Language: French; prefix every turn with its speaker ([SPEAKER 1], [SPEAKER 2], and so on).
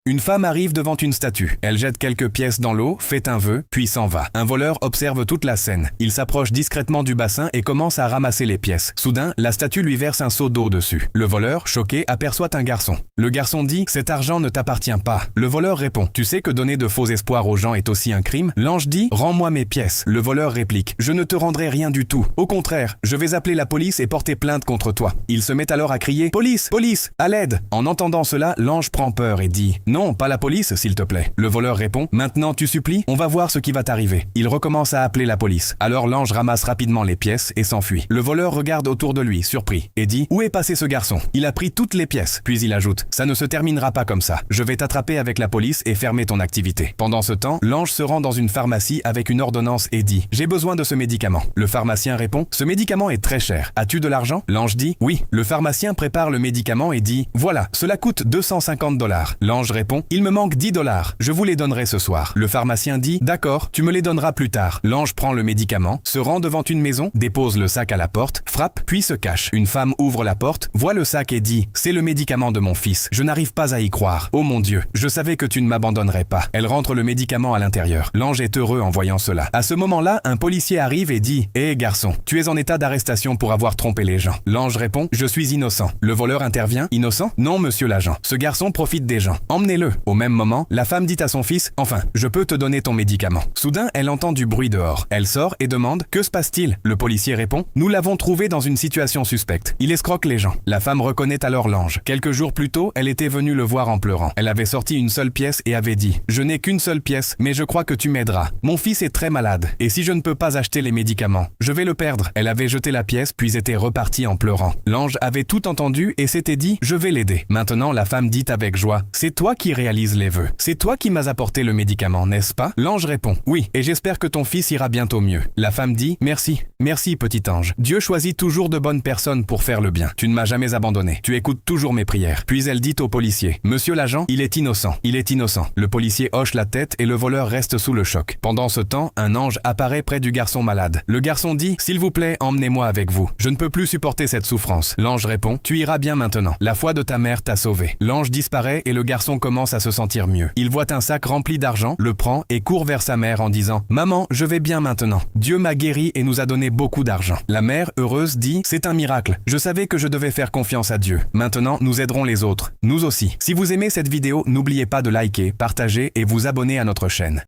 [SPEAKER 1] Une femme arrive devant une statue. Elle jette quelques pièces dans l'eau, fait un vœu, puis s'en va. Un voleur observe toute la scène. Il s'approche discrètement du bassin et commence à ramasser les pièces. Soudain, la statue lui verse un seau d'eau dessus. Le voleur, choqué, aperçoit un garçon. Le garçon dit « Cet argent ne t'appartient pas ». Le voleur répond « Tu sais que donner de faux espoirs aux gens est aussi un crime ?» L'ange dit « Rends-moi mes pièces ». Le voleur réplique « Je ne te rendrai rien du tout. Au contraire, je vais appeler la police et porter plainte contre toi ». Il se met alors à crier « Police, police, à l'aide !» En entendant cela, l'ange prend peur et dit « Non, pas la police, s'il te plaît ». Le voleur répond « Maintenant tu supplies, on va voir ce qui va t'arriver ». Il recommence à appeler la police. Alors l'ange ramasse rapidement les pièces et s'enfuit. Le voleur regarde autour de lui, surpris, et dit « Où est passé ce garçon ? Il a pris toutes les pièces ». Puis il ajoute « Ça ne se terminera pas comme ça. Je vais t'attraper avec la police et fermer ton activité ». Pendant ce temps, l'ange se rend dans une pharmacie avec une ordonnance et dit « J'ai besoin de ce médicament ». Le pharmacien répond « Ce médicament est très cher. As-tu de l'argent ?» L'ange dit « Oui ». Le pharmacien prépare le médicament et dit « Voilà, cela coûte 250 $. » L'ange répond « Il me manque 10 $. Je vous les donnerai ce soir ». Le pharmacien dit « D'accord, tu me les donneras plus tard ». L'ange prend le médicament, se rend devant une maison, dépose le sac à la porte, frappe, puis se cache. Une femme ouvre la porte, voit le sac et dit « C'est le médicament de mon fils. Je n'arrive pas à y croire. Oh mon Dieu, je savais que tu ne m'abandonnerais pas ». Elle rentre le médicament à l'intérieur. L'ange est heureux en voyant cela. À ce moment-là, un policier arrive et dit « Hé garçon, tu es en état d'arrestation pour avoir trompé les gens ». L'ange répond « Je suis innocent ». Le voleur intervient « Innocent ? Non monsieur l'agent. Ce garçon profite des gens. Emmenez-le ». Au même moment, la femme dit à son fils « Enfin, je peux te donner ton médicament ». Soudain, elle entend du bruit dehors. Elle sort et demande « Que se passe-t-il » Le policier répond « Nous l'avons trouvé dans une situation suspecte. Il escroque les gens ». La femme reconnaît alors l'ange. Quelques jours plus tôt, elle était venue le voir en pleurant. Elle avait sorti une seule pièce et avait dit « Je n'ai qu'une seule pièce, mais je crois que tu m'aideras. Mon fils est très malade, et si je ne peux pas acheter les médicaments, je vais le perdre ». Elle avait jeté la pièce, puis était repartie en pleurant. L'ange avait tout entendu et s'était dit « Je vais l'aider ». Maintenant, la femme dit avec joie « C'est toi qui réalises les vœux. C'est toi qui m'as apporté le médicament, n'est-ce pas ?» L'ange répond « Oui, et j'espère que ton fils ira bientôt mieux ». La femme dit « Merci, merci petit ange. Dieu choisit toujours de bonnes personnes pour faire le bien. Tu ne m'as jamais abandonné. Tu écoutes toujours mes prières. » Puis elle dit au policier « Monsieur l'agent, il est innocent. Il est innocent ». Le policier hoche la tête et le voleur reste sous le choc. Pendant ce temps, un ange apparaît près du garçon malade. Le garçon dit « S'il vous plaît, emmenez-moi avec vous. Je ne peux plus supporter cette souffrance ». L'ange répond « Tu iras bien maintenant. La foi de ta mère t'a sauvé ». L'ange disparaît et le garçon commence à se sentir mieux. Il voit un sac rempli d'argent, le prend et court vers sa mère en disant « Maman, je vais bien maintenant. Dieu m'a guéri et nous a donné beaucoup d'argent ». La mère, heureuse, dit « C'est un miracle. Je savais que je devais faire confiance à Dieu. Maintenant, nous aiderons les autres. Nous aussi. » Si vous aimez cette vidéo, n'oubliez pas de liker, partager et vous abonner à notre chaîne.